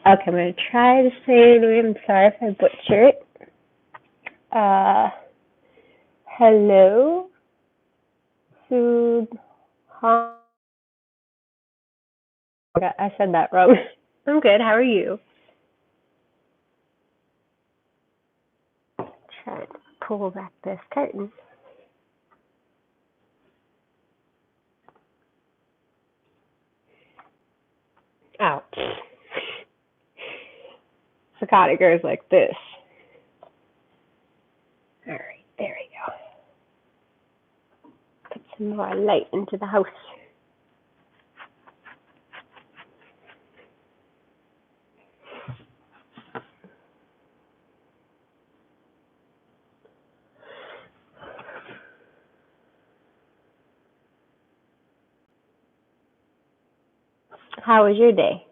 Okay, I'm going to try to say your name. I'm sorry if I butcher it. Hello, Sud. I said that wrong. I'm good. How are you? Try to pull back this curtain. Ouch. Forgot it goes like this. All right, there we go. Put some more light into the house. How was your day?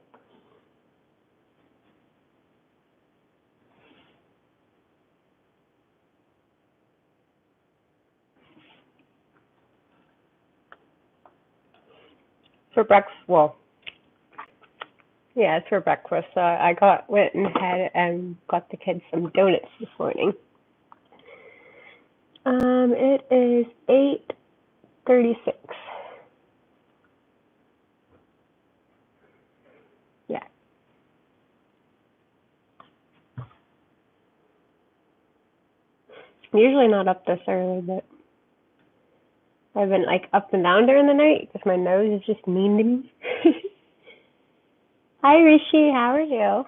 For breakfast, well, yeah, it's for breakfast. I went and got the kids some donuts this morning. It is 8:36. Yeah. I'm usually not up this early, but I've been like up and down during the night because my nose is just mean to me. Hi, Rishi. How are you?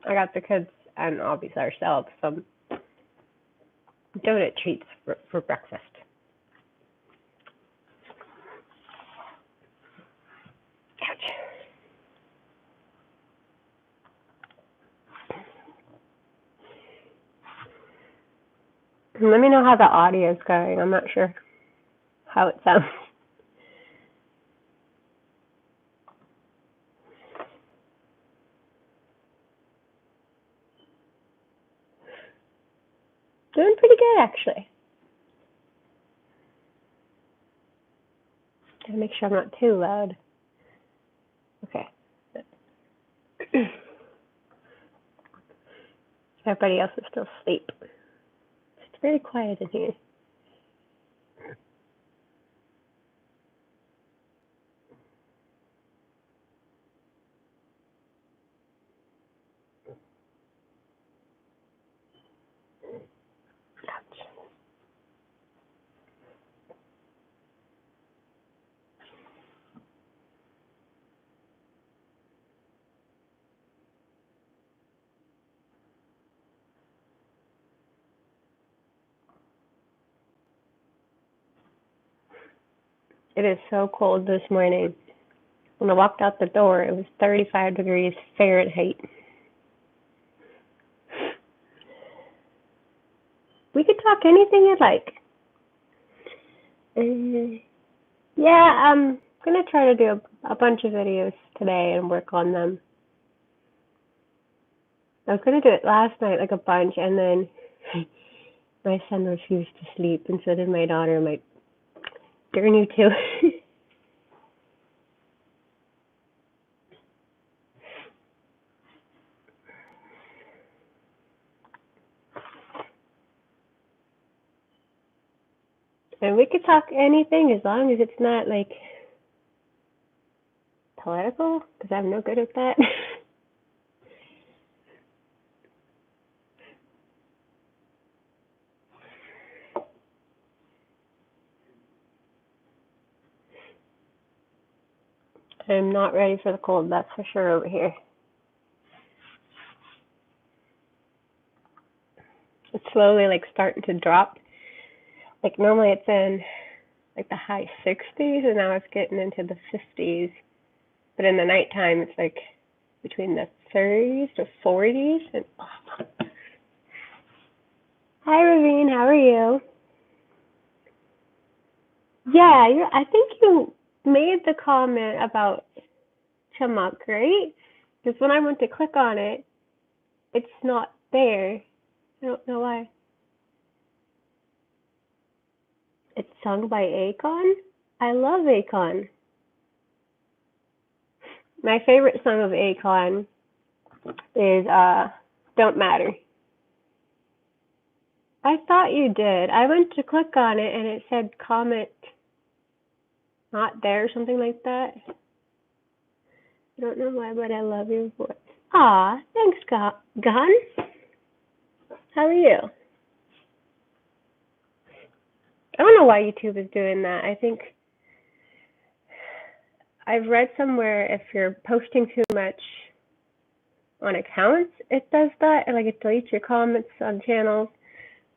I got the kids and obviously ourselves some donut treats for breakfast. Ouch. Let me know how the audio is going. I'm not sure how it sounds. Doing pretty good, actually. Gotta make sure I'm not too loud. Okay. Everybody else is still asleep. It's very quiet in here. It is so cold this morning. When I walked out the door, it was 35 degrees Fahrenheit. We could talk anything you'd like. Yeah, I'm gonna try to do a bunch of videos today and work on them. I was gonna do it last night, like a bunch, and then my son refused to sleep, and so did my daughter. I'm like, darn you too. And we could talk anything as long as it's not like political, because I'm no good at that. I'm not ready for the cold, that's for sure over here. It's slowly like starting to drop. Like normally it's in like the high 60s, and now it's getting into the 50s. But in the nighttime, it's like between the 30s to 40s. And hi, Ravine, how are you? Yeah, I think you made the comment about Chumuk, right? Because when I went to click on it, it's not there. I don't know why. song by Akon? I love Akon. My favorite song of Akon is Don't Matter. I thought you did. I went to click on it and it said comment not there or something like that. I don't know why, but I love your voice. Aw, thanks, Gun. How are you? I don't know why YouTube is doing that. I think I've read somewhere if you're posting too much on accounts, it does that. Like it deletes your comments on channels,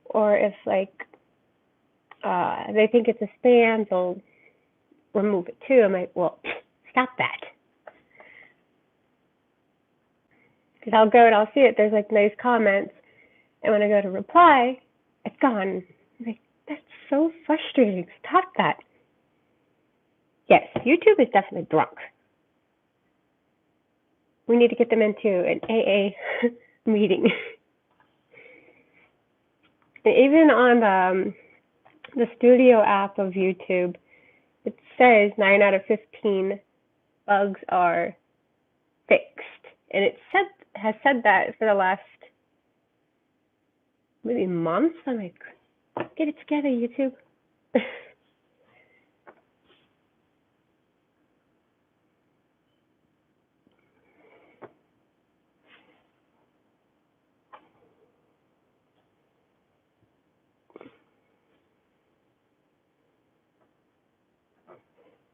or if like they think it's a spam, they'll remove it too. I'm like, well, stop that. Because I'll go and I'll see it. There's like nice comments, and when I go to reply, it's gone. I'm like, that's so frustrating. Stop that. Yes, YouTube is definitely drunk. We need to get them into an AA meeting. And even on the studio app of YouTube, it says 9 out of 15 bugs are fixed. And it has said that for the last maybe months. I'm like, get it together, YouTube.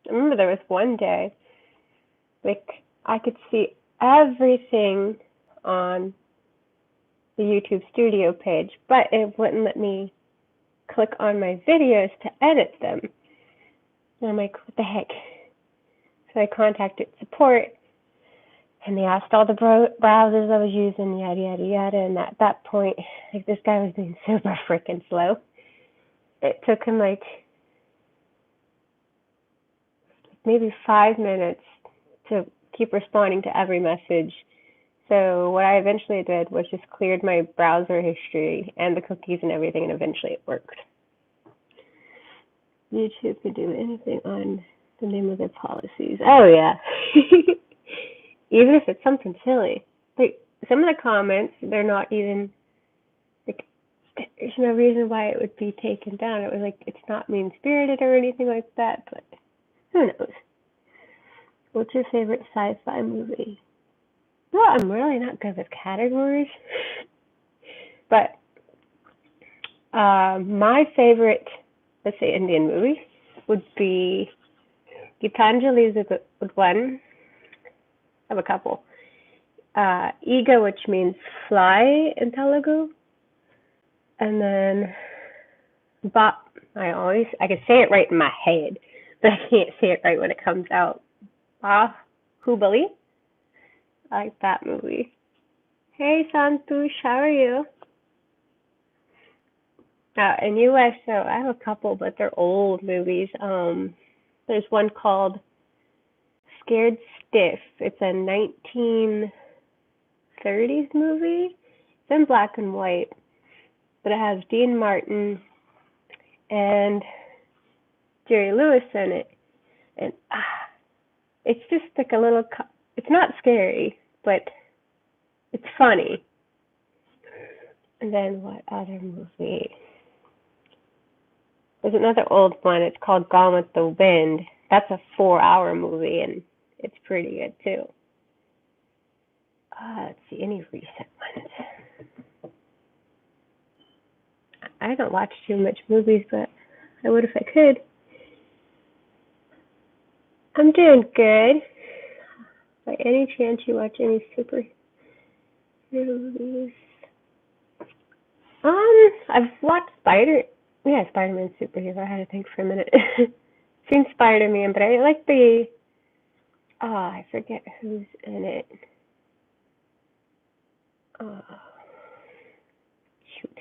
I remember there was one day, like, I could see everything on the YouTube studio page, but it wouldn't let me click on my videos to edit them. And I'm like, what the heck? So I contacted support, and they asked all the browsers I was using, yada, yada, yada. And at that point, like, this guy was being super freaking slow. It took him like maybe 5 minutes to keep responding to every message. So what I eventually did was just cleared my browser history and the cookies and everything, and eventually it worked. YouTube can do anything on the name of their policies. Oh yeah. Even if it's something silly. Like some of the comments, they're not even like, there's no reason why it would be taken down. It was like, it's not mean-spirited or anything like that, but who knows? What's your favorite sci-fi movie? Well, I'm really not good with categories, but my favorite, let's say, Indian movie would be Gitanjali is a good one. I have a couple. Ego, which means fly in Telugu, and then Bop. I can say it right in my head, but I can't say it right when it comes out. Bahubali. I like that movie. Hey Santush, how are you? In US, so I have a couple, but they're old movies. There's one called Scared Stiff. It's a 1930s movie. It's in black and white, but it has Dean Martin and Jerry Lewis in it. And it's just like a little, it's not scary, but it's funny. And then what other movie? There's another old one. It's called Gone with the Wind. That's a 4-hour movie, and it's pretty good too. Let's see, any recent ones? I don't watch too much movies, but I would if I could. I'm doing good. By any chance you watch any superhero movies? I've watched Spider-Man's superhero. I had to think for a minute. Seen Spider-Man, but I like I forget who's in it. Shoot.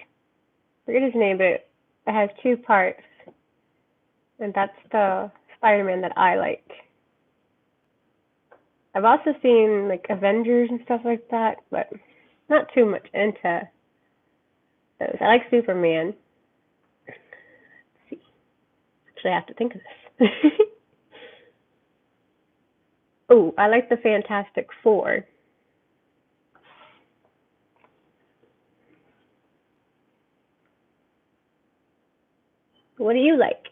Forget his name, but it has 2 parts. And that's the Spider-Man that I like. I've also seen like Avengers and stuff like that, but not too much into those. I like Superman. Let's see. Actually, I have to think of this. Oh, I like the Fantastic Four. What do you like?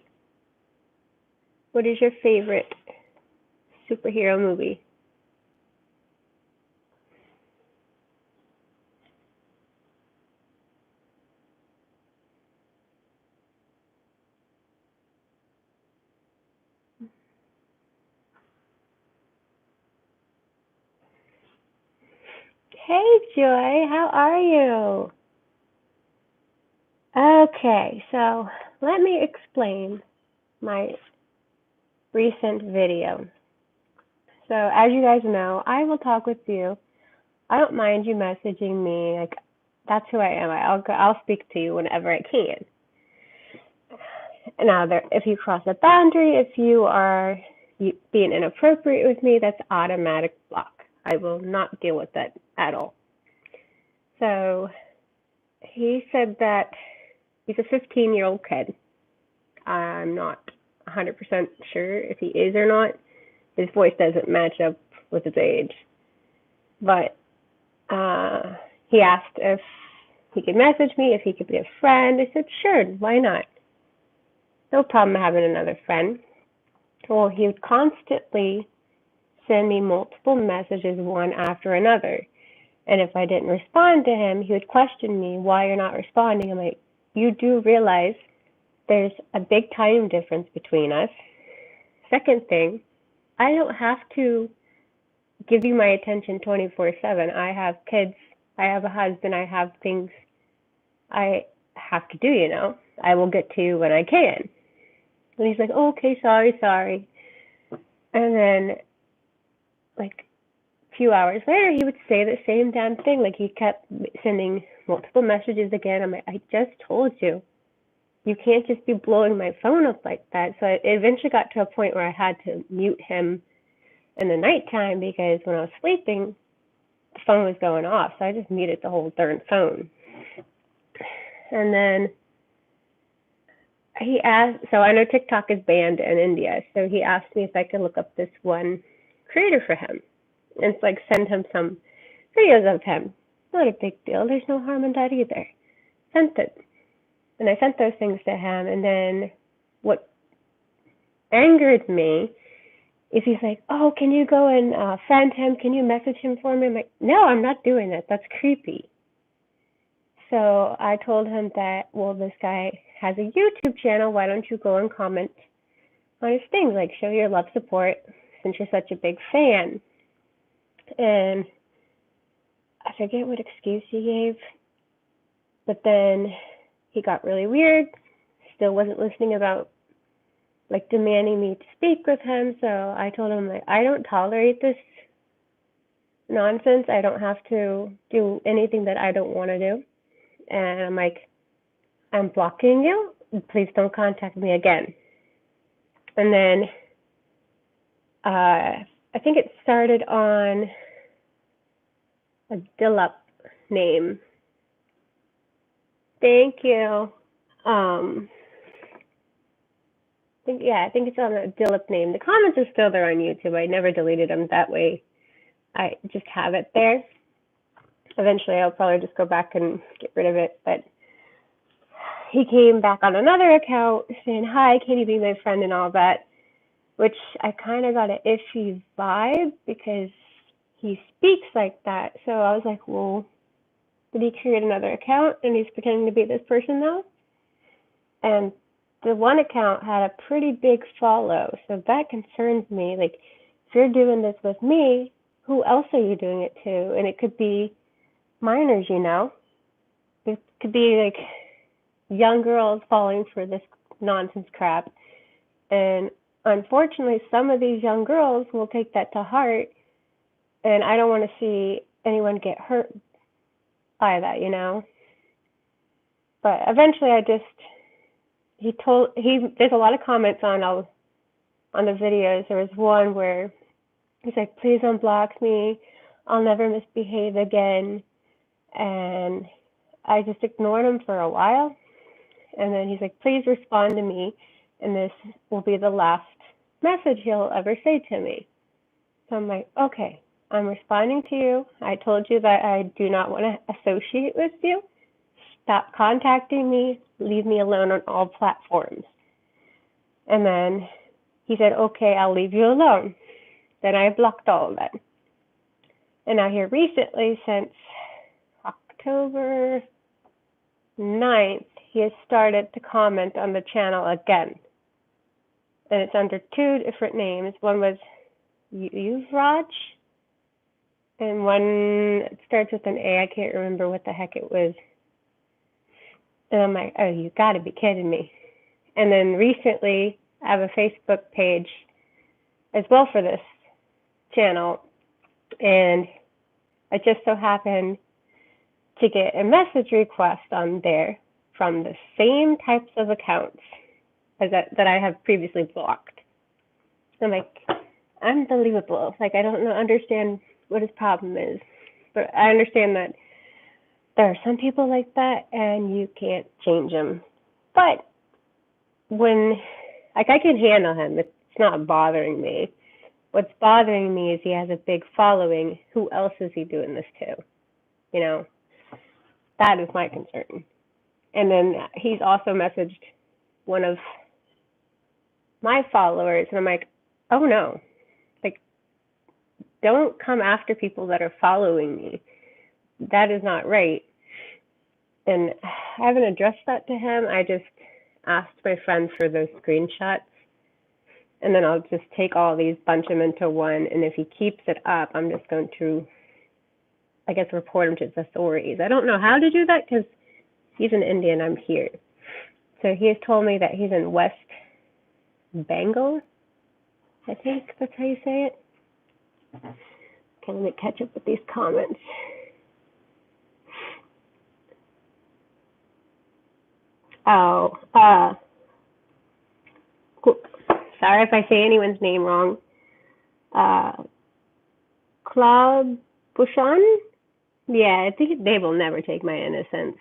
What is your favorite superhero movie? Hey, Joy, how are you? Okay, so let me explain my recent video. So, as you guys know, I will talk with you. I don't mind you messaging me. Like, that's who I am. I'll speak to you whenever I can. Now, if you cross a boundary, if you are being inappropriate with me, that's automatic block. I will not deal with that at all. So he said that he's a 15-year-old kid. I'm not 100% sure if he is or not. His voice doesn't match up with his age. But he asked if he could message me, if he could be a friend. I said, sure, why not? No problem having another friend. Well, he would constantly send me multiple messages, one after another. And if I didn't respond to him, he would question me, why you're not responding. I'm like, you do realize there's a big time difference between us. Second thing, I don't have to give you my attention 24/7. I have kids, I have a husband, I have things I have to do. I will get to you when I can. And he's like, oh, okay, sorry. And then, like, a few hours later, he would say the same damn thing. Like, he kept sending multiple messages again. I'm like, I just told you. You can't just be blowing my phone up like that. So it eventually got to a point where I had to mute him in the nighttime because when I was sleeping, the phone was going off. So I just muted the whole darn phone. And then he asked, so I know TikTok is banned in India. So he asked me if I could look up this one creator for him and like send him some videos of him. Not a big deal. There's no harm in that either. Sent it. And I sent those things to him. And then what angered me is he's like, oh, can you go and friend him? Can you message him for me? I'm like, no, I'm not doing that. That's creepy. So I told him that, well, this guy has a YouTube channel. Why don't you go and comment on his things? Like, show your love support since you're such a big fan. And I forget what excuse he gave. But then he got really weird. Still wasn't listening about, like, demanding me to speak with him. So I told him, like, I don't tolerate this nonsense. I don't have to do anything that I don't want to do. And I'm like, I'm blocking you. Please don't contact me again. And then I think it started on a Dillup name. Thank you. I think it's on a Dillup name. The comments are still there on YouTube. I never deleted them that way. I just have it there. Eventually, I'll probably just go back and get rid of it. But he came back on another account saying, hi, can you be my friend and all that, which I kind of got an iffy vibe because he speaks like that. So I was like, well, did he create another account and he's pretending to be this person now? And the one account had a pretty big follow, so that concerns me. Like, if you're doing this with me, who else are you doing it to? And it could be minors, It could be like young girls falling for this nonsense crap. And unfortunately, some of these young girls will take that to heart, and I don't want to see anyone get hurt by that, But eventually there's a lot of comments on the videos. There was one where he's like, please unblock me. I'll never misbehave again. And I just ignored him for a while. And then he's like, please respond to me. and this will be the last message he'll ever say to me. So I'm like, okay, I'm responding to you. I told you that I do not want to associate with you. Stop contacting me. Leave me alone on all platforms. And then he said, okay, I'll leave you alone. Then I blocked all of that. And now here recently, since October 9th, he has started to comment on the channel again. And it's under two different names. One was Yuvraj, and one starts with an A. I can't remember what the heck it was. And I'm like, oh, you gotta be kidding me. And then recently, I have a Facebook page as well for this channel, and I just so happened to get a message request on there from the same types of accounts as that I have previously blocked. I'm like, unbelievable. Like, I don't understand what his problem is, but I understand that there are some people like that and you can't change them. But when, like, I can handle him, it's not bothering me. What's bothering me is he has a big following. Who else is he doing this to? You know, that is my concern. And then he's also messaged one of my followers, and I'm like, oh no, like, don't come after people that are following me. That is not right. And I haven't addressed that to him. I just asked my friend for those screenshots, and then I'll just take all these, bunch them into one, and if he keeps it up, I'm just going to, I guess, report him to the authorities. I don't know how to do that because he's in India and I'm here. So he has told me that he's in West Bengal, I think that's how you say it. Okay, let me catch up with these comments. Oh, cool. Sorry if I say anyone's name wrong. Cloud Bushan? Yeah, I think they will never take my innocence.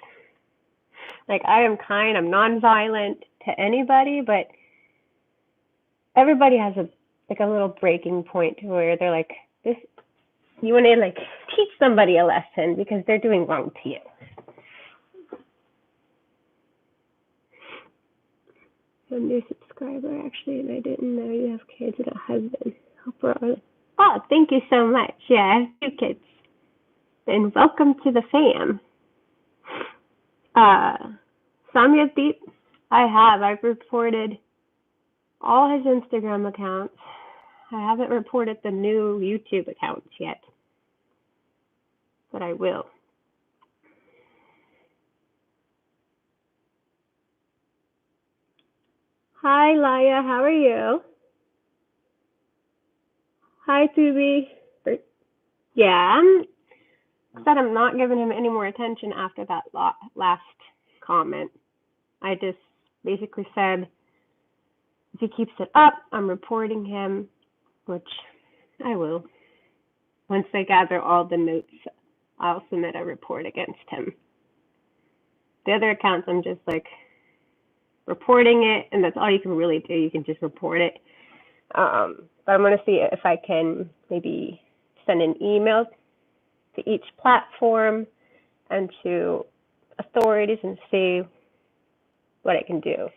Like, I am kind, I'm non-violent to anybody, but everybody has a little breaking point where they're like, this, you want to like teach somebody a lesson because they're doing wrong to you. I'm a new subscriber actually, and I didn't know you have kids and a husband. Oh, thank you so much. Yeah, I have 2 kids. And welcome to the fam. Samyadeep, I've reported all his Instagram accounts. I haven't reported the new YouTube accounts yet, but I will. Hi, Laya, how are you? Hi, Tubi. Yeah, said I'm not giving him any more attention after that last comment. I just basically said, if he keeps it up, I'm reporting him, which I will. Once I gather all the notes, I'll submit a report against him. The other accounts, I'm just like reporting it, and that's all you can really do. You can just report it. But I'm going to see if I can maybe send an email to each platform and to authorities and see what I can do.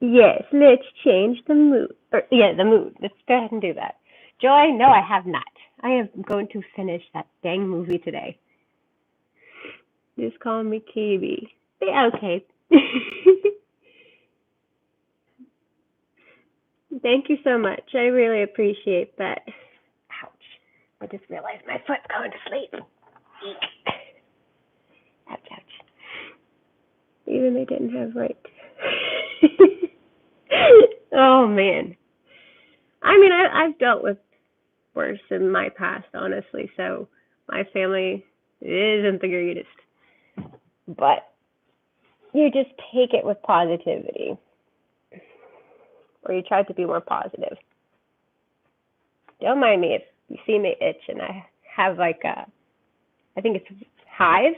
Yes, let's change the mood. The mood. Let's go ahead and do that. Joy, no, I have not. I am going to finish that dang movie today. Just call me KB. Okay. Thank you so much. I really appreciate that. Ouch. I just realized my foot's going to sleep. Ouch, ouch. Even they didn't have right. Oh, man. I mean, I've dealt with worse in my past, honestly, so my family isn't the greatest. But you just take it with positivity, or you try to be more positive. Don't mind me if you see me itch and I have like I think it's hives.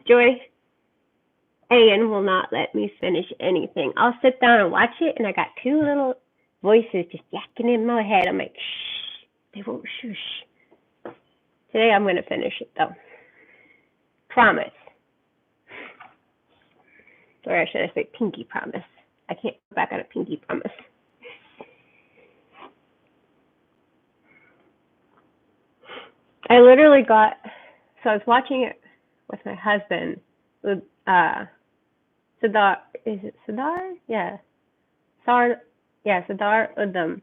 Joy, Ian will not let me finish anything. I'll sit down and watch it, and I got two little voices just yakking in my head. I'm like, shh, they won't shush. Today I'm going to finish it, though. Promise. Or should I say pinky promise? I can't go back on a pinky promise. I literally got, so I was watching it with my husband, with Sadar, is it Sadar? Yeah. Sadar Udham.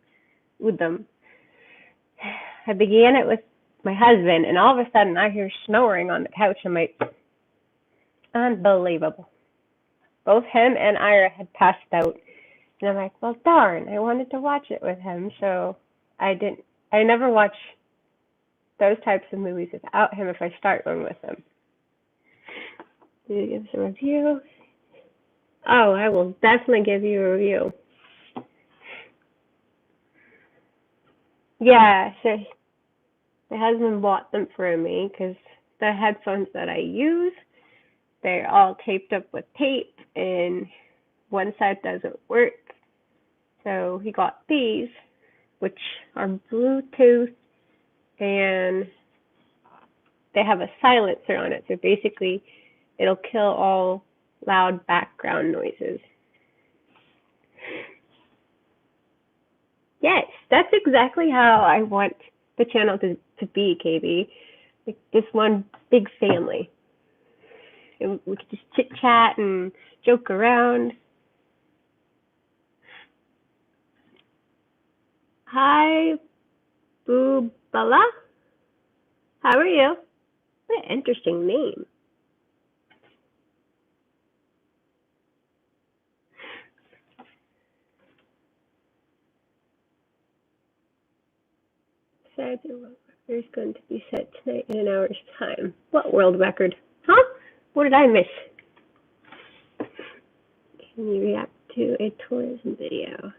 I began it with my husband, and all of a sudden I hear snoring on the couch. I'm like, unbelievable. Both him and Ira had passed out. And I'm like, well, darn, I wanted to watch it with him, so I never watch those types of movies without him if I start one with him. Do you give us a review? Oh, I will definitely give you a review. Yeah, so my husband bought them for me because the headphones that I use, they're all taped up with tape, and one side doesn't work. So he got these, which are Bluetooth, and they have a silencer on it. So basically, it'll kill all loud background noises. Yes, that's exactly how I want the channel to be, KB. Like this one big family. And we could just chit chat and joke around. Hi, Boobala. How are you? What an interesting name. Said the world record is going to be set tonight in an hour's time. What world record? Huh? What did I miss? Can you react to a tourism video?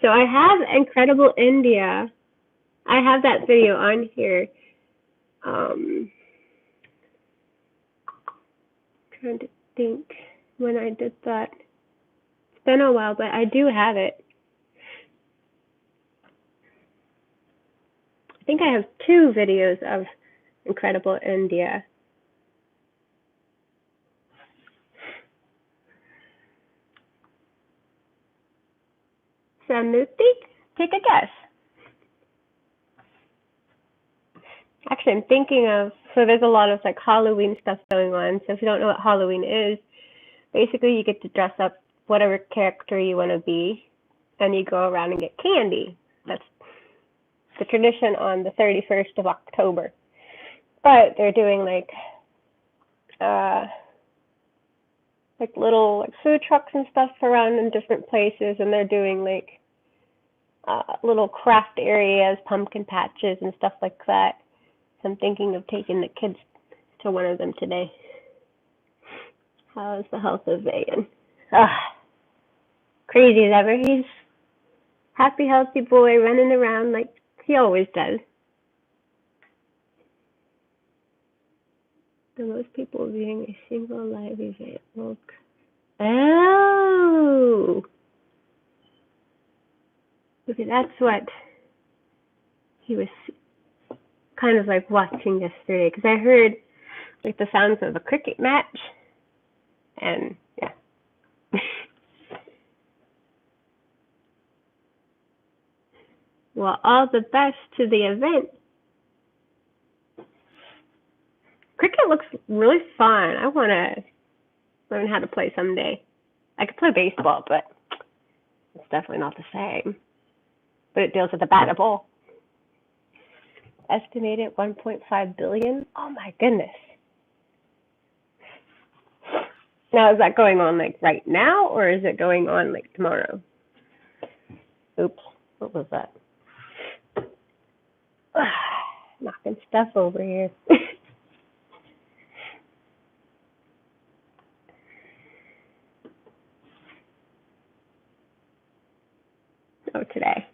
So I have Incredible India. I have that video on here. Trying to think when I did that. It's been a while, but I do have it. I think I have 2 videos of Incredible India. Sanuti, take a guess. Actually, I'm thinking of, so there's a lot of like Halloween stuff going on. So if you don't know what Halloween is, basically you get to dress up whatever character you want to be, and you go around and get candy. That's the tradition on the 31st of October. But they're doing like little like food trucks and stuff around in different places, and they're doing like little craft areas, pumpkin patches, and stuff like that. So I'm thinking of taking the kids to one of them today. How is the health of Vagan? Crazy as ever. He's happy, healthy boy running around like he always does. The most people viewing a single live event will. Oh! Okay, that's what he was kind of like watching yesterday, because I heard like the sounds of a cricket match, and yeah. Well, all the best to the event. Cricket looks really fun. I want to learn how to play someday. I could play baseball, but it's definitely not the same. But it deals with a bat and a ball. Estimated 1.5 billion. Oh my goodness. Now, is that going on like right now, or is it going on like tomorrow? Oops, what was that? Knocking stuff over here. Oh, today.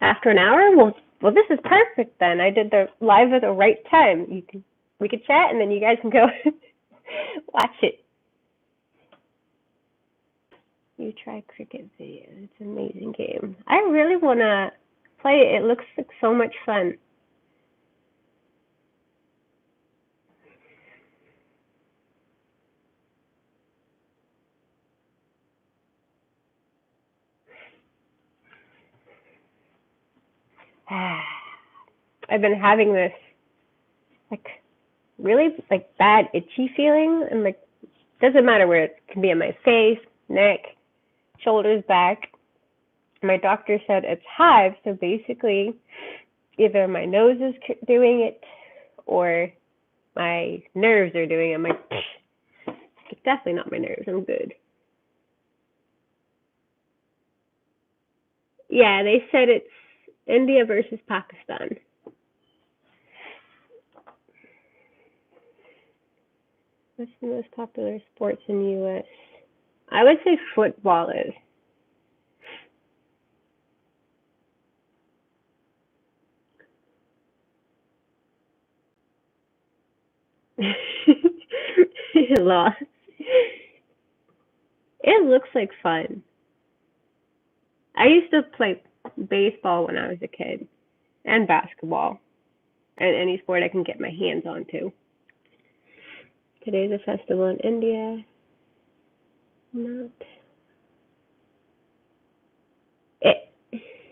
After an hour? Well, this is perfect then. I did the live at the right time. We could chat, and then you guys can go watch it. You try cricket video. It's an amazing game. I really want to play it. It looks like so much fun. I've been having this like really like bad itchy feeling, and like doesn't matter where, it can be on my face, neck, shoulders, back. My doctor said it's hives, so basically either my nose is doing it or my nerves are doing it. I'm like, it's definitely not my nerves. I'm good. Yeah, they said it's India versus Pakistan. What's the most popular sports in the U.S.? I would say football is. Lost. It looks like fun. I used to play baseball when I was a kid, and basketball, and any sport I can get my hands on too. Today's a festival in India. Not. It,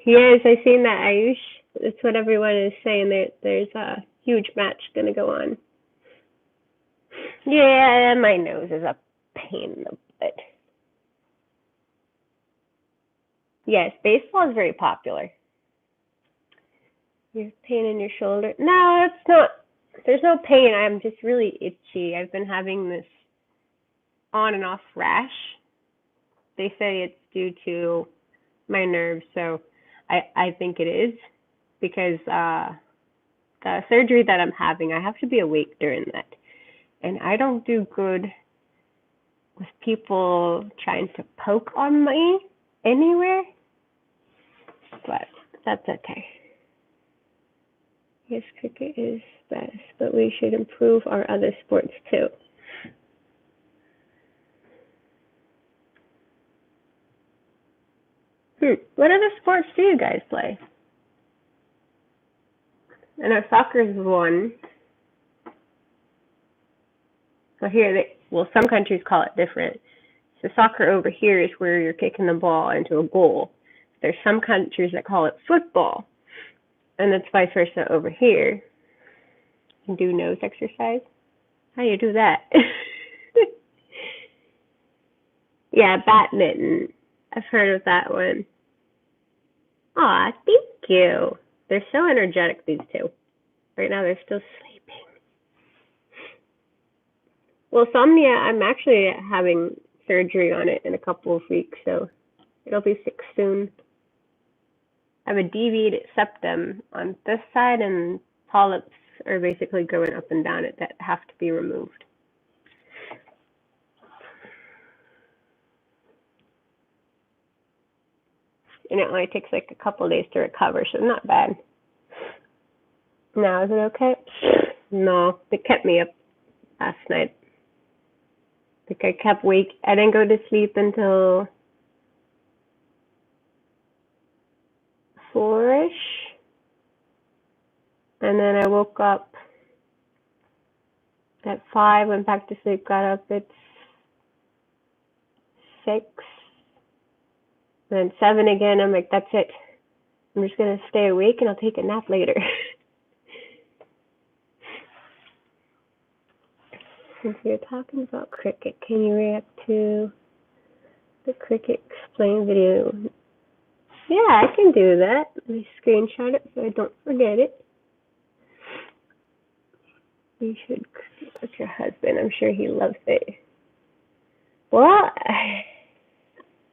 yes, I seen that, Ayush. That's what everyone is saying. There's a huge match gonna go on. Yeah, my nose is a pain in the butt. Yes, baseball is very popular. Your pain in your shoulder? No, it's not. There's no pain. I'm just really itchy. I've been having this on and off rash. They say it's due to my nerves, so I think it is because the surgery that I'm having, I have to be awake during that, and I don't do good with people trying to poke on me anywhere, but that's okay. Yes, cricket is best, but we should improve our other sports too. What other sports do you guys play? I know soccer is one. So here, some countries call it different. So soccer over here is where you're kicking the ball into a goal. There's some countries that call it football, and it's vice versa over here. You can do nose exercise. How do you do that? Yeah, badminton. I've heard of that one. Aw, thank you. They're so energetic, these two. Right now, they're still sleeping. Well, Somnia, I'm actually having surgery on it in a couple of weeks, so it'll be fixed soon. I have a deviated septum on this side, and polyps are basically growing up and down it that have to be removed. And it only takes like a couple of days to recover, so not bad. Now, is it okay? No, they kept me up last night. Like I kept wake. I didn't go to sleep until 4ish, and then I woke up at 5. Went back to sleep. Got up at 6, then 7 again. I'm like, that's it. I'm just gonna stay awake and I'll take a nap later. Since we're talking about cricket, can you react to the cricket explain video? Yeah, I can do that. Let me screenshot it so I don't forget it. You should with your husband. I'm sure he loves it. Well,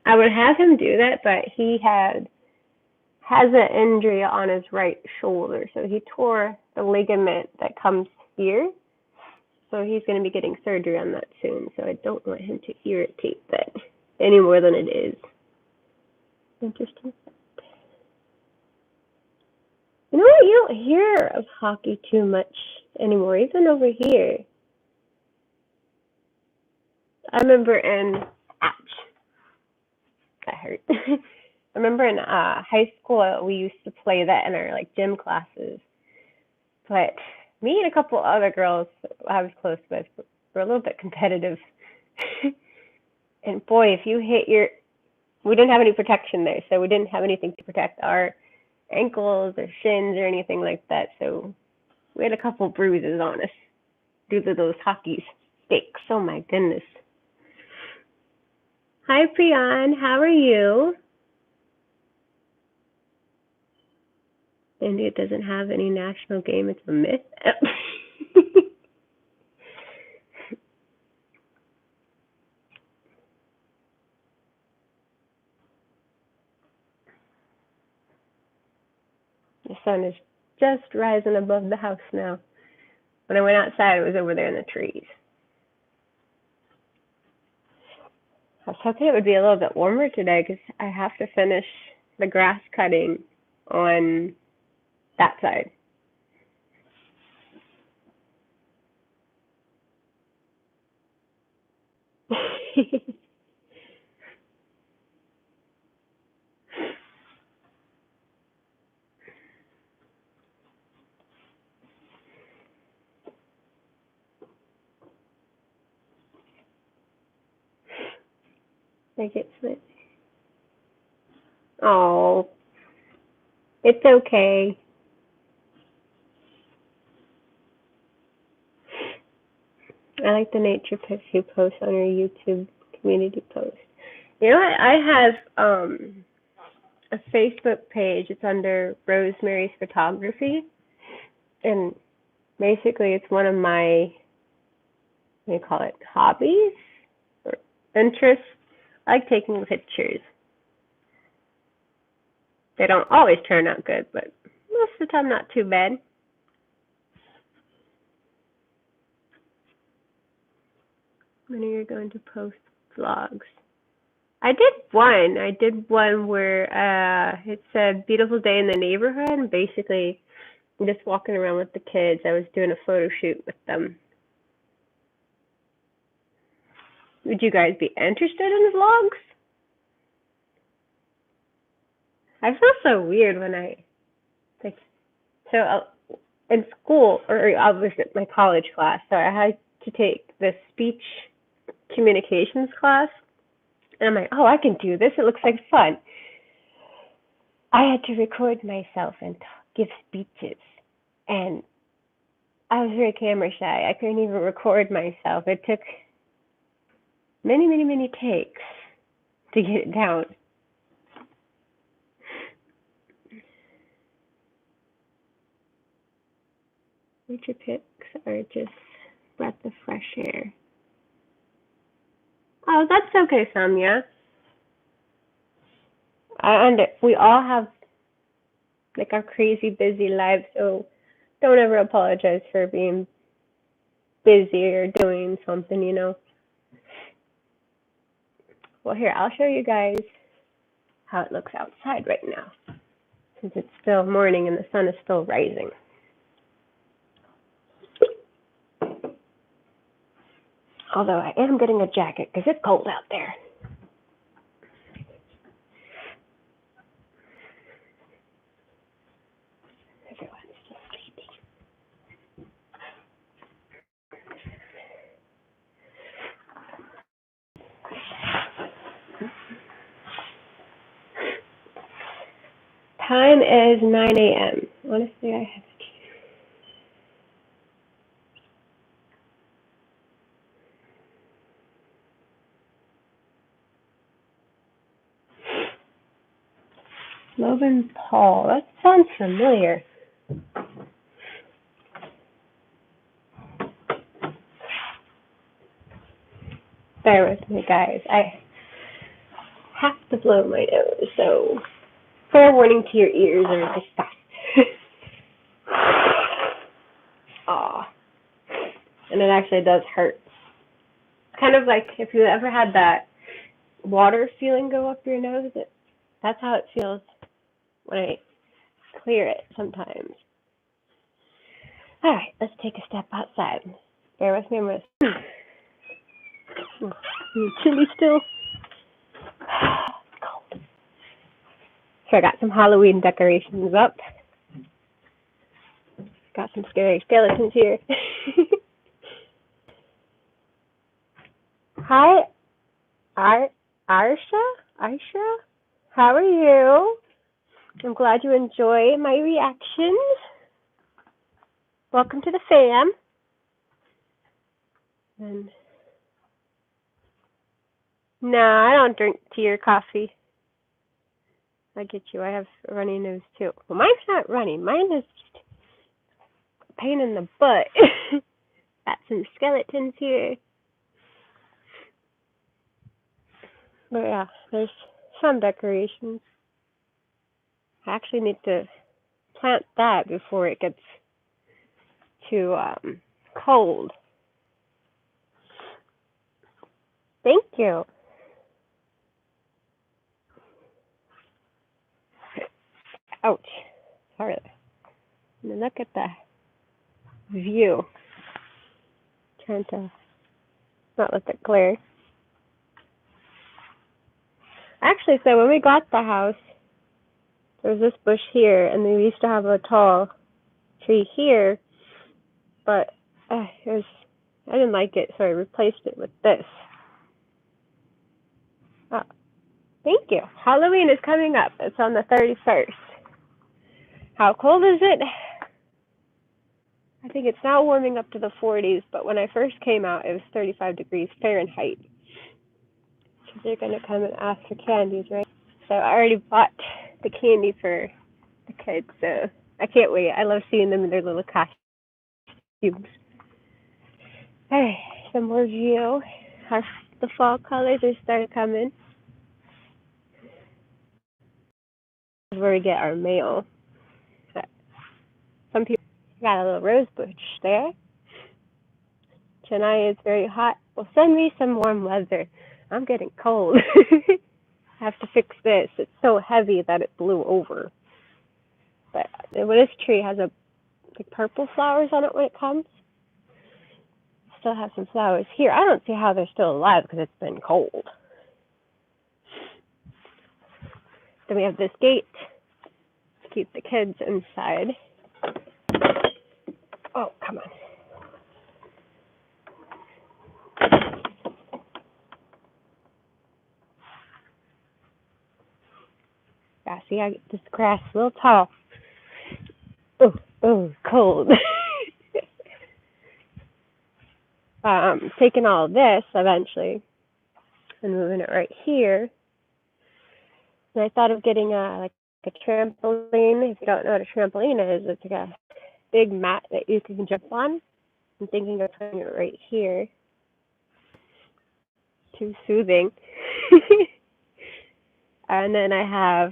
I would have him do that, but he has an injury on his right shoulder, so he tore the ligament that comes here. So he's going to be getting surgery on that soon. So I don't want him to irritate that any more than it is. Interesting. You know what? You don't hear of hockey too much anymore, even over here. I remember in I remember in high school we used to play that in our like gym classes. But me and a couple other girls I was close with were a little bit competitive. And boy, if you hit your, we didn't have any protection there, so we didn't have anything to protect our ankles or shins or anything like that. So we had a couple bruises on us due to those hockey sticks. Oh my goodness. Hi, Priyan. How are you? India doesn't have any national game. It's a myth. The sun is just rising above the house now. When I went outside, it was over there in the trees. I was hoping it would be a little bit warmer today because I have to finish the grass cutting on that side. Like it's like, oh, it's okay. I like the nature pics you post on your YouTube community post. You know what? I have a Facebook page. It's under Rosemary's Photography, and basically it's one of my, what do you call it, hobbies or interests. I like taking pictures. They don't always turn out good, but most of the time not too bad. When are you going to post vlogs? I did one. I did one where it said beautiful day in the neighborhood, and basically I'm just walking around with the kids. I was doing a photo shoot with them. Would you guys be interested in vlogs? I feel so weird when I like so in school, or I was at my college class, so I had to take the speech communications class, and I'm like, oh, I can do this. It looks like fun. I had to record myself and give speeches, and I was very camera shy. I couldn't even record myself. It took many, many, many takes to get it down. Nature pics are just breath of fresh air. Oh, that's okay, Samya. We all have like our crazy busy lives, so don't ever apologize for being busy or doing something, you know. Well, here, I'll show you guys how it looks outside right now, since it's still morning and the sun is still rising. Although I am getting a jacket because it's cold out there. Everyone's just sleeping. Time is 9 a.m. Honestly, I have Logan Paul. That sounds familiar. Bear with me, guys. I have to blow my nose, so fair warning to your ears are disgust. Aw. And it actually does hurt. Kind of like if you ever had that water feeling go up your nose, that's how it feels when I clear it sometimes. All right, let's take a step outside. Bear with me, I'm gonna. Chilly still. It's cold. So I got some Halloween decorations up. Got some scary skeletons here. Hi, Arsha? Aisha? How are you? I'm glad you enjoy my reaction. Welcome to the fam. And nah, I don't drink tea or coffee. I get you. I have a runny nose too. Well, mine's not runny. Mine is just a pain in the butt. Got some skeletons here. But yeah, there's some decorations. I actually need to plant that before it gets too cold. Thank you. Ouch. Sorry. Look at the view. Trying to not let it glare. Actually, so when we got the house, there was this bush here, and we used to have a tall tree here, but I didn't like it, so I replaced it with this. Oh, thank you. Halloween is coming up. It's on the 31st. How cold is it? I think it's now warming up to the 40s, but when I first came out, it was 35 degrees Fahrenheit. So they're going to come and ask for candies, right? So I already bought the candy for the kids, so I can't wait. I love seeing them in their little costumes. Hey, some more view. The fall colors are starting to come in. This is where we get our mail. Some people got a little rose bush there. Chennai is very hot. Well, send me some warm weather. I'm getting cold. I have to fix this. It's so heavy that it blew over. But this tree has like purple flowers on it when it comes. Still have some flowers here. I don't see how they're still alive because it's been cold. Then we have this gate to keep the kids inside. Oh, come on. Yeah, see, this grass is a little tall. Oh, cold. Taking all of this eventually and moving it right here. And I thought of getting a trampoline. If you don't know what a trampoline is, it's like a big mat that you can jump on. I'm thinking of putting it right here. Too soothing. And then I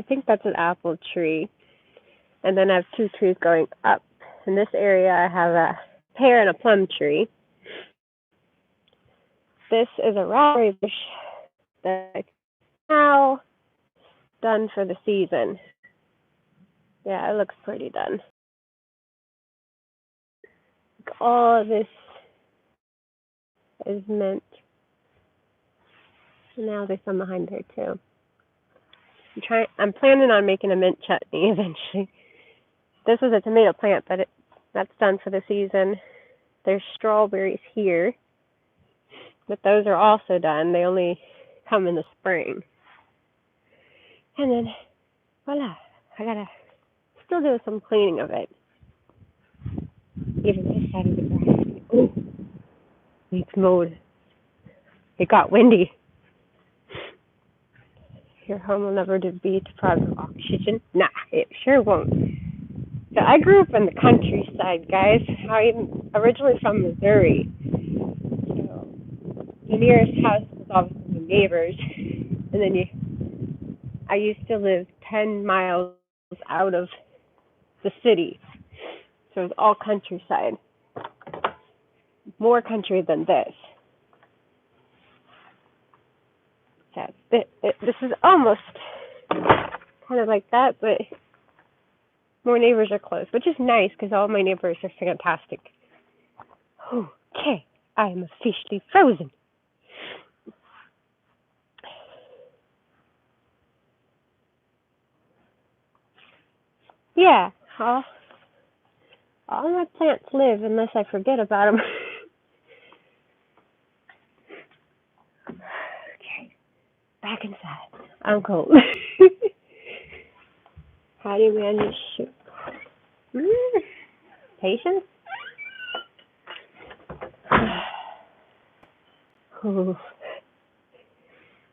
think that's an apple tree. And then I have two trees going up. In this area, I have a pear and a plum tree. This is a raspberry bush that's now done for the season. Yeah, it looks pretty done. All of this is mint. And now there's some behind there too. I'm planning on making a mint chutney eventually. This was a tomato plant, but that's done for the season. There's strawberries here, but those are also done. They only come in the spring. And then, voila, I gotta still do some cleaning of it. Even this side of the grass. Ooh, needs mowed. It got windy. Your home will never be deprived of oxygen. Nah, it sure won't. So I grew up in the countryside, guys. I'm originally from Missouri. So the nearest house was obviously the neighbors. And then I used to live 10 miles out of the city. So it was all countryside. More country than this. So this is almost kind of like that, but more neighbors are close, which is nice because all my neighbors are fantastic. Okay, I am officially frozen. Yeah, all my plants live unless I forget about them. Okay, back inside. I'm cold. How do you manage shoot? Patience? Ooh.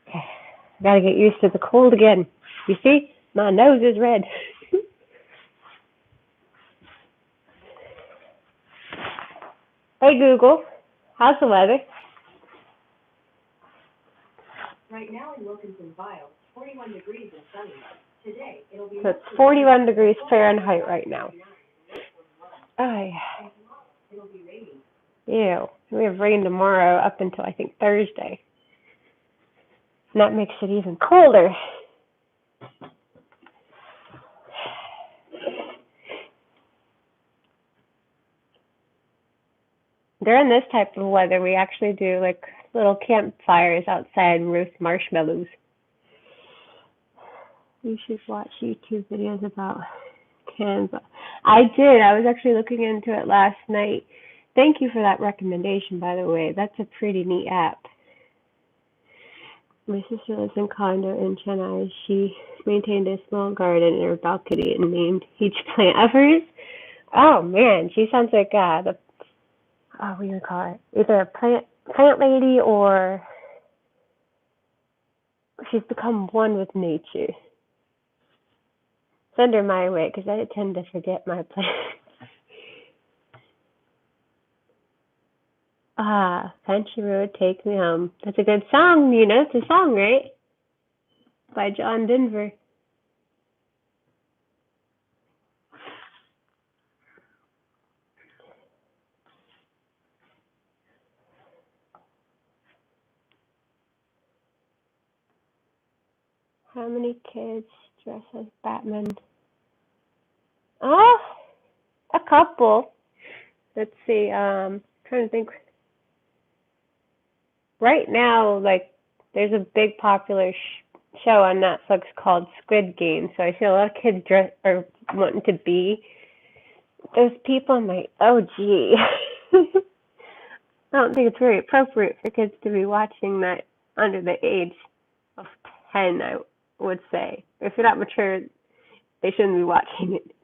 Okay, gotta get used to the cold again. You see, my nose is red. Hey Google, how's the weather? Right now in Wilkinson Vile, 41 degrees and sunny. Today, it'll be... So it's 41 degrees Fahrenheit right now. Oh, yeah. It'll be raining. Ew. We have rain tomorrow up until, I think, Thursday. And that makes it even colder. During this type of weather, we actually do, like, little campfires outside and roast marshmallows. You should watch YouTube videos about Canva. I did. I was actually looking into it last night. Thank you for that recommendation, by the way. That's a pretty neat app. My sister lives in condo in Chennai. She maintained a small garden in her balcony and named each plant of hers. Oh man, she sounds like what do you call it? Either a plant lady or she's become one with nature. Send her my way because I tend to forget my plants. Country Road, Take Me Home. That's a good song, you know. It's a song, right? By John Denver. How many kids dress as Batman? Oh, a couple. Let's see. Trying to think. Right now, like, there's a big popular show on Netflix called Squid Game. So I see a lot of kids are wanting to be those people. I'm like, oh gee. I don't think it's very appropriate for kids to be watching that under the age of 10, I would say. If you're not mature, they shouldn't be watching it.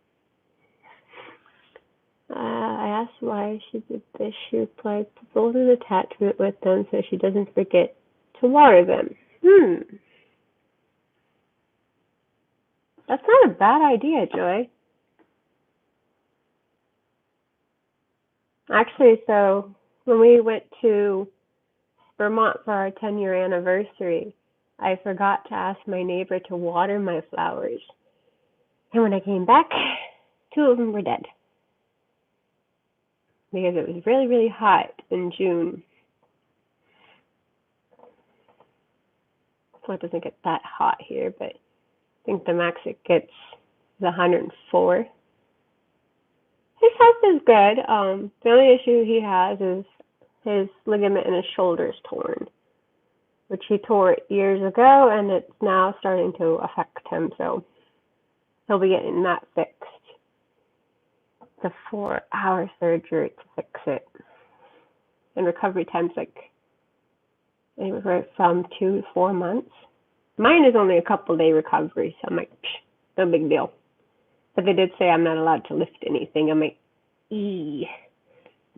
I asked why she did this. She replied to build an attachment with them so she doesn't forget to water them. That's not a bad idea, Joy. Actually, so when we went to Vermont for our 10-year anniversary, I forgot to ask my neighbor to water my flowers. And when I came back, 2 of them were dead. Because it was really, really hot in June. Well, it doesn't get that hot here, but I think the max it gets is 104. His health is good. The only issue he has is his ligament in his shoulder is torn, which he tore years ago, and it's now starting to affect him, so he'll be getting that fixed. It's a 4-hour surgery to fix it. And recovery time's like anywhere from 2 to 4 months. Mine is only a couple-day recovery, so I'm like, no big deal. But they did say I'm not allowed to lift anything. I'm like,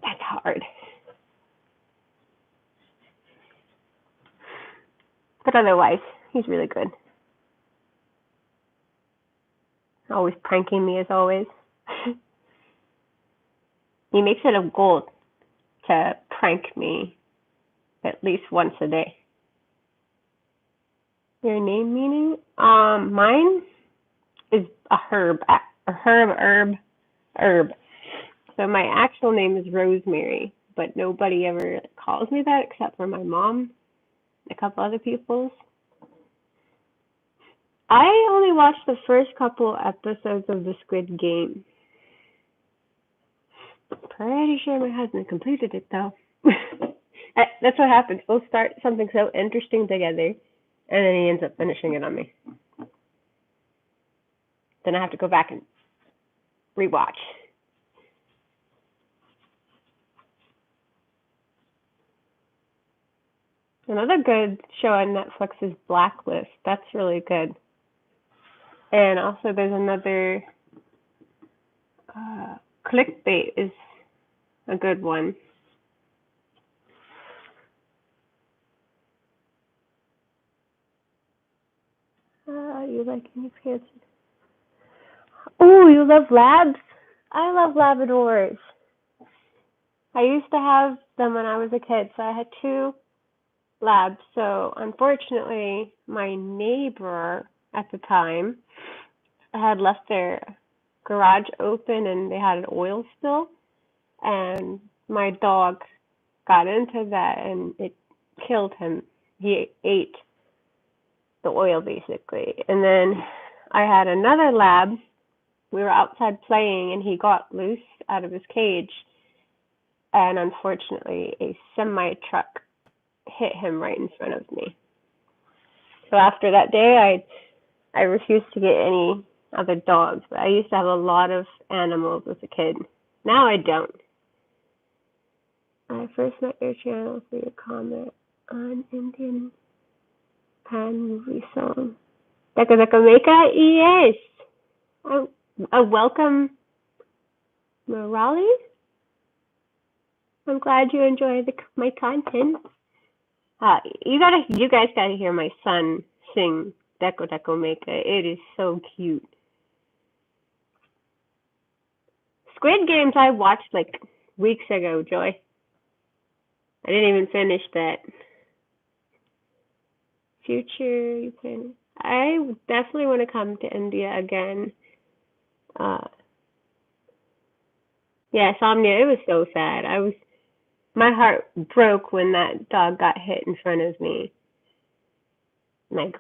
that's hard. But otherwise, he's really good. Always pranking me as always. He makes it a goal to prank me at least once a day. Your name meaning? Mine is a herb. Herb. So my actual name is Rosemary, but nobody ever calls me that except for my mom and a couple other people's. I only watched the first couple episodes of the Squid Game. Pretty sure my husband completed it though. That's what happens. We'll start something so interesting together, and then he ends up finishing it on me. Then I have to go back and rewatch. Another good show on Netflix is Blacklist. That's really good. And also there's another Clickbait is a good one. You like any pants? Oh, you love labs? I love Labradors. I used to have them when I was a kid, so I had 2 labs. So unfortunately, my neighbor at the time had left their garage open and they had an oil spill, and my dog got into that and it killed him. He ate the oil basically. And then I had another lab. We were outside playing and he got loose out of his cage, and unfortunately a semi truck hit him right in front of me. So after that day I refused to get any other dogs, but I used to have a lot of animals as a kid. Now I don't. I first met your channel through your comment on Indian pan movie song. Daka Daka Meka? Yes. Welcome, Morales. I'm glad you enjoy my content. You guys gotta hear my son sing Deko Deko Meka. It is so cute. Squid Games I watched like weeks ago, Joy. I didn't even finish that. Future, you plan? I definitely want to come to India again. Yeah, Somnia, it was so sad. My heart broke when that dog got hit in front of me. Like,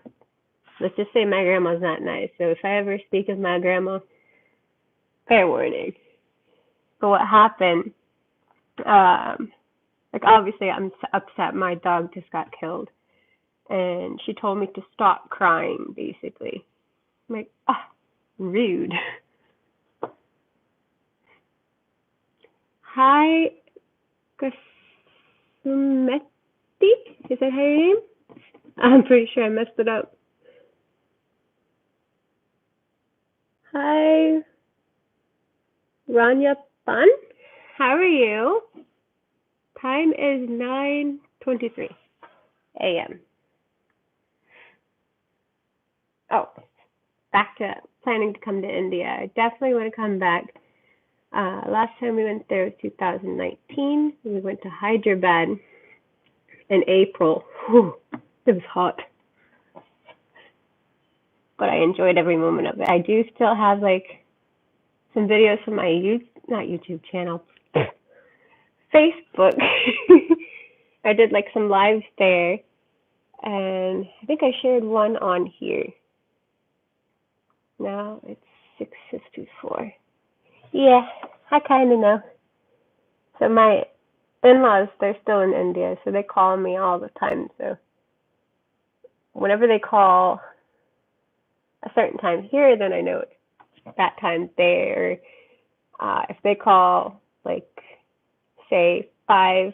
let's just say my grandma's not nice. So if I ever speak of my grandma, fair warning. But what happened? Like obviously I'm upset my dog just got killed, and she told me to stop crying. Basically, I'm like, rude. Hi, Kasumeti? Is that her name? I'm pretty sure I messed it up. Hi, Rania Pan. How are you? Time is 9:23 a.m. Oh, back to planning to come to India. I definitely want to come back. Last time we went there was 2019. We went to Hyderabad in April. Whew, it was hot. But I enjoyed every moment of it. I do still have like some videos from my not YouTube channel, Facebook. I did like some lives there, and I think I shared one on here. Now it's 6:54. Yeah, I kind of know. So my in-laws, they're still in India, so they call me all the time. So whenever they call a certain time here, then I know it's that time there. If they call, like, say 5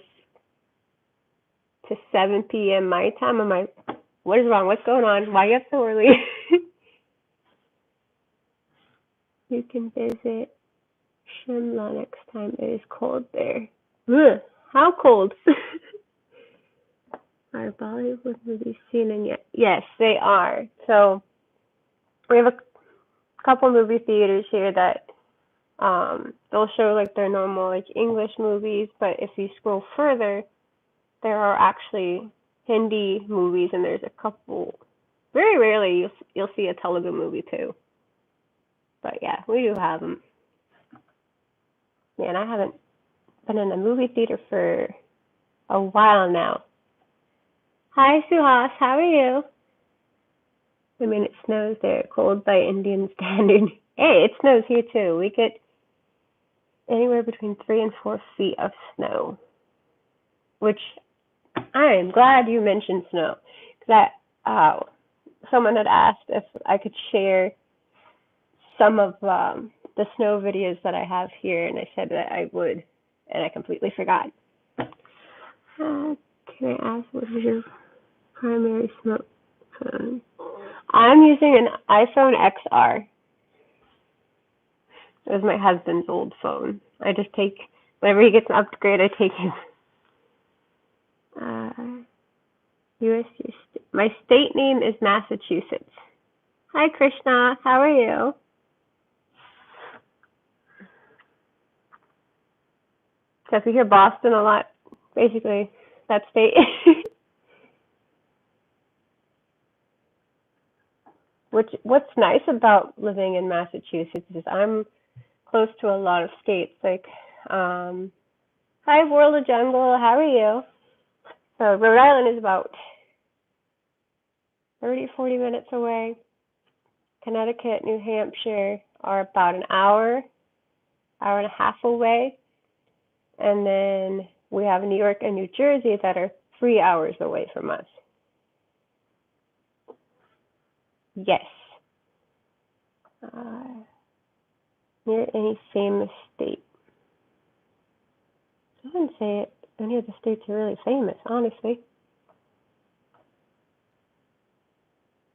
to 7 p.m. my time, I'm like, what is wrong? What's going on? Why are you up so early? You can visit Shimla next time. It is cold there. Ugh, how cold? Are Bollywood movies seen in yet? Yes, they are. So we have a couple movie theaters here that they'll show like their normal like English movies, but if you scroll further, there are actually Hindi movies, and there's a couple. Very rarely you'll see a Telugu movie too. But yeah, we do have them. Yeah, and I haven't been in a movie theater for a while now. Hi, Suhas. How are you? I mean, it snows there, cold by Indian standard. Hey, it snows here too. We get anywhere between 3 and 4 feet of snow, which I am glad you mentioned snow. Because someone had asked if I could share some of the snow videos that I have here, and I said that I would, and I completely forgot. Can I ask, what is your primary smartphone? I'm using an iPhone XR. It was my husband's old phone. I just take, whenever he gets an upgrade, I take his. My state name is Massachusetts. Hi, Krishna. How are you? So if you hear Boston a lot, basically, that state. What's nice about living in Massachusetts is I'm close to a lot of states. Like, hi, World of Jungle. How are you? So Rhode Island is about 30, 40 minutes away. Connecticut, New Hampshire are about an hour and a half away. And then we have New York and New Jersey that are 3 hours away from us. Yes. Near any famous state. I wouldn't say any of the states are really famous, honestly.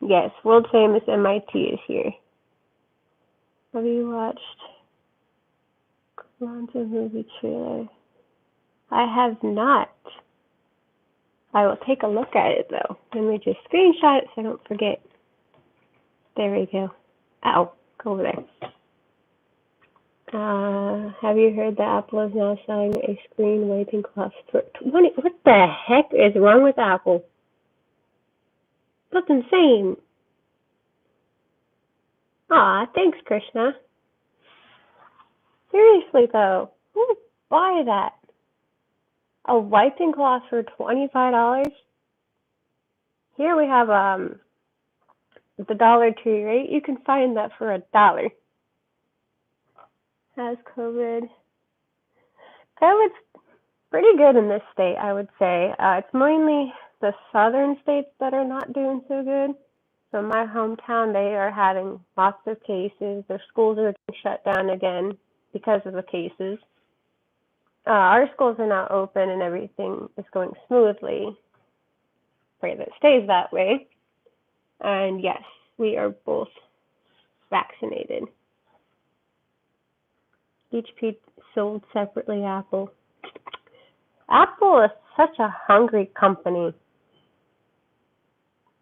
Yes, world famous MIT is here. Have you watched Alonzo movie trailer? I have not. I will take a look at it though. Let me just screenshot it so I don't forget. There we go. Ow, go over there. Have you heard that Apple is now selling a screen wiping cloth for $20? What the heck is wrong with Apple? That's insane. Aw, thanks, Krishna. Seriously though, who would buy that? A wiping cloth for $25? Here we have the Dollar Tree, right? You can find that for $1. Has COVID? COVID's pretty good in this state, I would say. It's mainly the southern states that are not doing so good. So my hometown, they are having lots of cases. Their schools are getting shut down again because of the cases. Our schools are now open and everything is going smoothly. Pray that it stays that way. And yes, we are both vaccinated. Each piece sold separately, Apple. Apple is such a hungry company.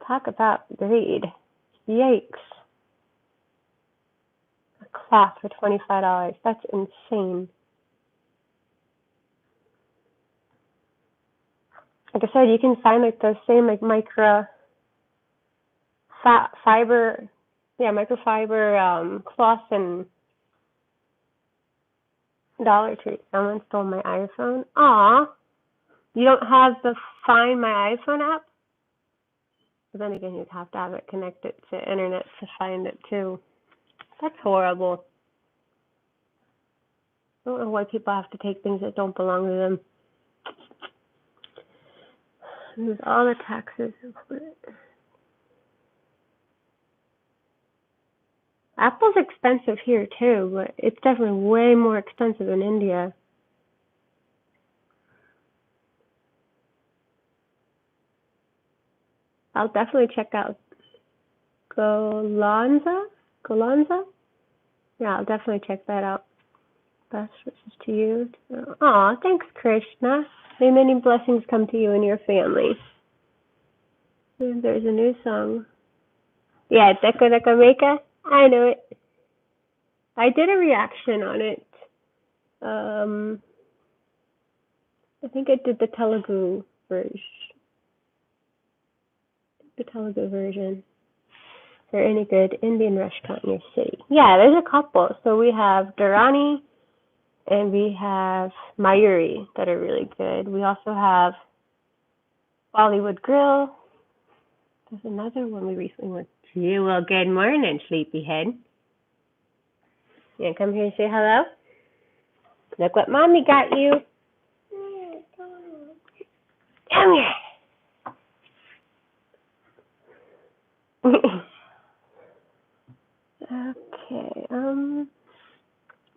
Talk about greed. Yikes. A cloth for $25. That's insane. Like I said, you can find like those same like microfiber cloths and Dollar Tree. Someone stole my iPhone. Aw. You don't have the Find My iPhone app? But then again, you'd have to have it connected to internet to find it too. That's horrible. I don't know why people have to take things that don't belong to them. There's all the taxes included. Apple's expensive here too, but it's definitely way more expensive in India. I'll definitely check out Golanza? Yeah, I'll definitely check that out. Best wishes to you. Aw, thanks, Krishna. May many blessings come to you and your family. And there's a new song. Yeah, Deka Deka Meka. I know it. I did a reaction on it. I think I did the Telugu version. Is there any good Indian restaurant in your city? Yeah, there's a couple. So we have Durrani and we have Mayuri that are really good. We also have Bollywood Grill. There's another one we recently went to. Well, good morning, sleepyhead. You want to come here and say hello? Look what Mommy got you. Come here. Okay,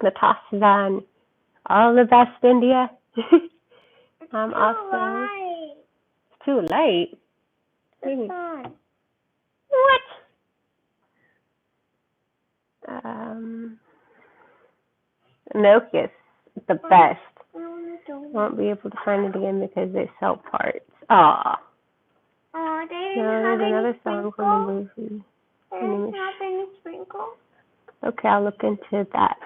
The toss is on. All the best, India. I'm Too also. light. It's too late. The sun. What? Milk is the best. Won't be able to find it again because they sell parts. Aw. Oh, they didn't No, have there's any another song from the sprinkles. movie. They didn't have any sprinkles. Okay, I'll look into that.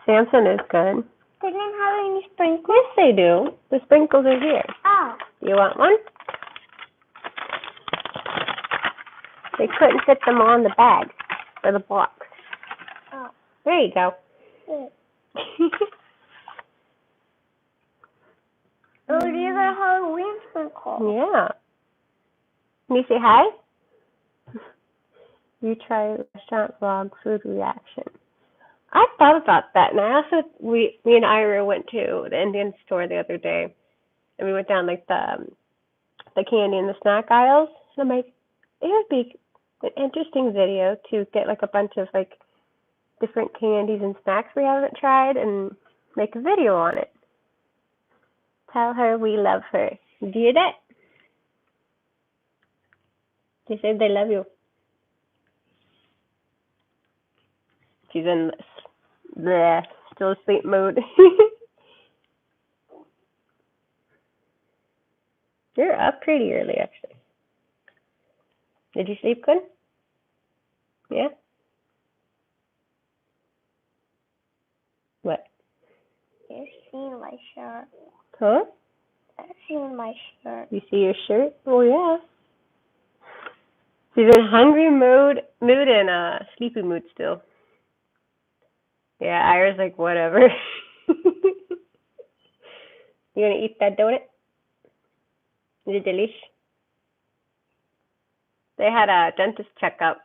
Samson is good. They didn't have any sprinkles. Yes, they do. The sprinkles are here. Oh. You want one? They couldn't fit them on the bag or the box. Oh. There you go. Yeah. Oh, these are Halloween sprinkles. Yeah. Can you say hi? You try restaurant vlog food reaction. I thought about that, and I also me and Ira went to the Indian store the other day, and we went down like the candy and the snack aisles. And I'm like, it would be an interesting video to get like a bunch of like different candies and snacks we haven't tried and make a video on it. Tell her we love her. Do you hear that? They said they love you. She's in the still asleep mode. You're up pretty early, actually. Did you sleep good? Yeah? What? You've seen my shirt. Huh? I've seen my shirt. You see your shirt? Oh, yeah. She's in hungry mood and sleepy mood still. Yeah, Ira's like, whatever. You gonna eat that donut? Is it delish? They had a dentist checkup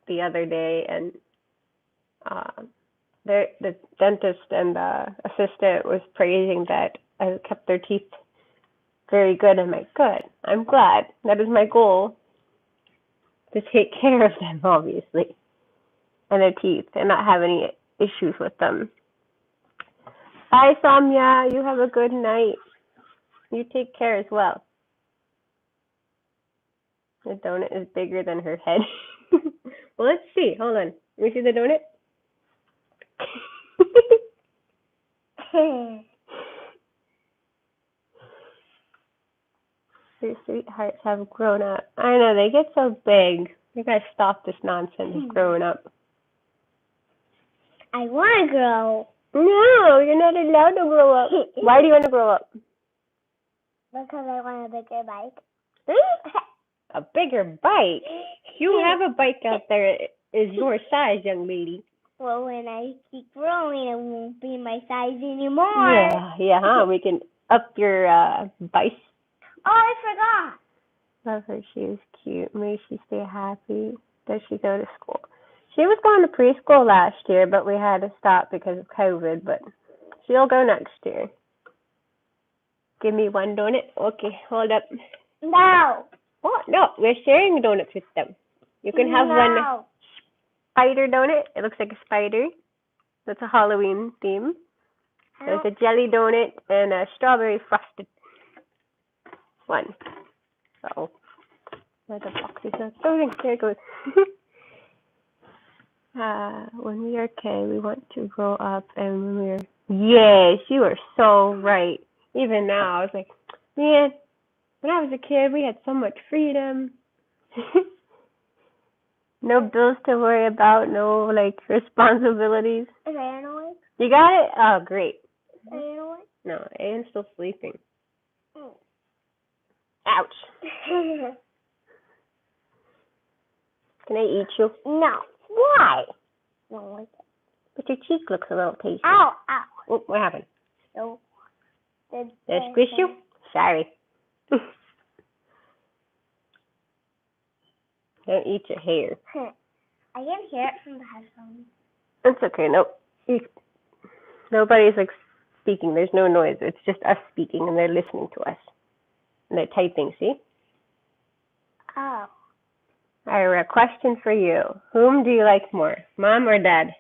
the other day, and the dentist and the assistant was praising that I kept their teeth very good. I'm like, good. I'm glad. That is my goal, to take care of them, obviously, and their teeth, and not have any issues with them. Bye, Samya. You have a good night. You take care as well. The donut is bigger than her head. Well, let's see. Hold on. Let me see the donut. Your sweethearts have grown up. I know, they get so big. You gotta stop this nonsense of growing up. I want to grow. No, you're not allowed to grow up. Why do you want to grow up? Because I want a bigger bike. A bigger bike? You have a bike out there that is your size, young lady. Well, when I keep growing, it won't be my size anymore. Yeah, huh? We can up your bike. Oh, I forgot. Love her. She is cute. May she stay happy. Does she go to school? She was going to preschool last year, but we had to stop because of COVID. But she'll go next year. Give me one donut. Okay, hold up. No. Oh, no, we're sharing donuts with them. You can have one spider donut. It looks like a spider. That's a Halloween theme. There's a jelly donut and a strawberry frosted one. Uh-oh. Where the box is that? Oh, there it goes. When we are okay, we want to grow up, and when we're... Yes, you are so right. Even now, I was like, man, when I was a kid, we had so much freedom. No bills to worry about, no, like, responsibilities. Is Anne awake? You got it? Oh, great. Is Anne awake? No, Anne's still sleeping. Oh. Ouch. Can I eat you? No. Why? No, like it. But your cheek looks a little tasty. Ow, ow. Oh, what happened? So, Did I squish you? Sorry. Don't eat your hair. I can hear it from the headphones. It's okay. Nope. Nobody's like speaking. There's no noise. It's just us speaking, and they're listening to us. And they're typing, see? Oh. Ira, question for you. Whom do you like more, Mom or Dad?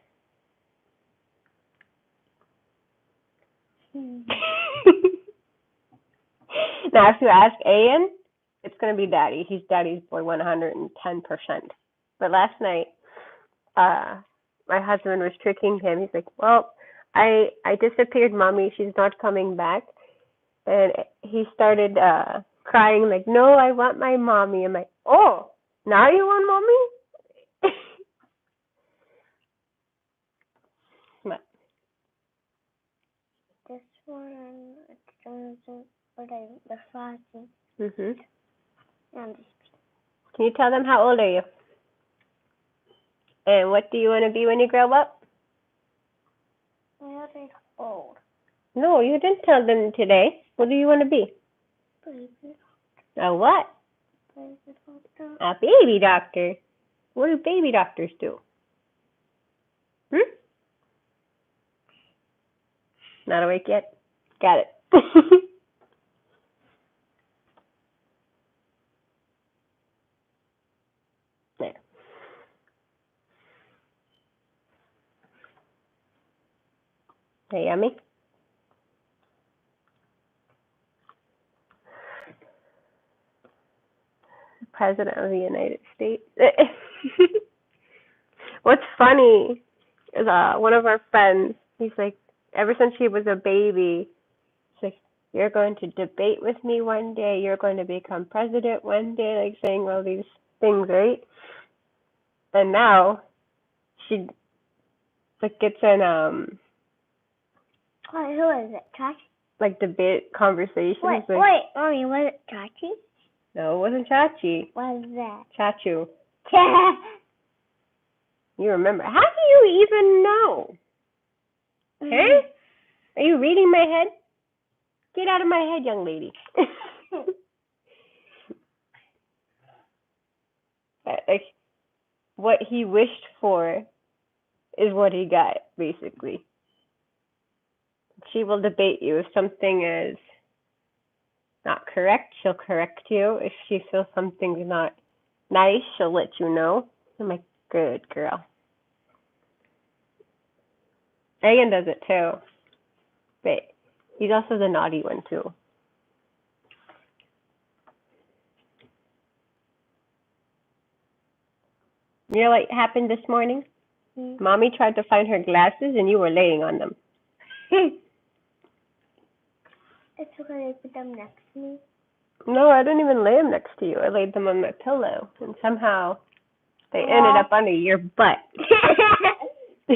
Now, if you ask Ian, it's going to be Daddy. He's Daddy's boy 110%. But last night, my husband was tricking him. He's like, well, I disappeared, Mommy. She's not coming back. And he started crying like, no, I want my mommy. I'm like, oh, now you want mommy? But, This one, the frosting. mhm. And this Can you tell them how old are you? And what do you want to be when you grow up? really old. No, you didn't tell them today. What do you want to be? Baby, A what? baby doctor. A baby doctor. What do baby doctors do? Not awake yet? Got it. There. Hey, yummy? President of the United States. What's funny is one of our friends, he's like, ever since he was a baby, he's like, you're going to debate with me one day, you're going to become president one day, like saying all these things, right? And now she like gets in Wait, who is it? Chachi? like debate conversations. Wait, like, Mommy, was it Chachi? No, it wasn't Chachi. What is that? Chachu. You remember? How do you even know? Huh? Are you reading my head? Get out of my head, young lady. Like, what he wished for is what he got, basically. She will debate you. If something is not correct, she'll correct you. If she feels something's not nice, she'll let you know. I'm like, good girl. Megan does it too. But he's also the naughty one too. You know what happened this morning? Mommy tried to find her glasses and you were laying on them. It's okay, put them next to me. No, I didn't even lay them next to you. I laid them on my pillow, and somehow they ended up under your butt. I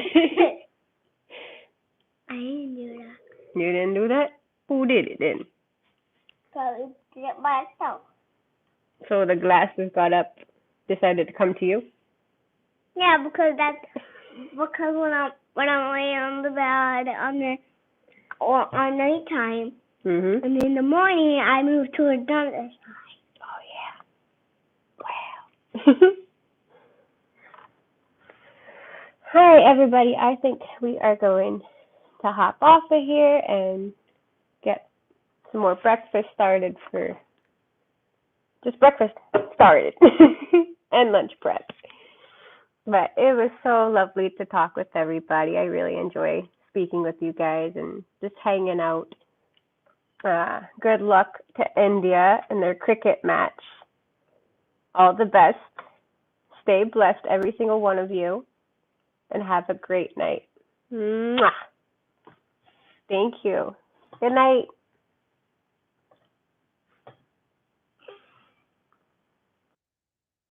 didn't do that. You didn't do that? Who did it then? Probably did it myself. So the glasses got up, decided to come to you? Yeah, because when I'm laying on the bed on nighttime, and in the morning I move to another side. Oh yeah. Wow. Hi everybody. I think we are going to hop off of here and get some more breakfast started for just breakfast started and lunch prep. But it was so lovely to talk with everybody. I really enjoy speaking with you guys and just hanging out. Good luck to India in their cricket match. All the best. Stay blessed, every single one of you, and have a great night. Mwah. Thank you. Good night.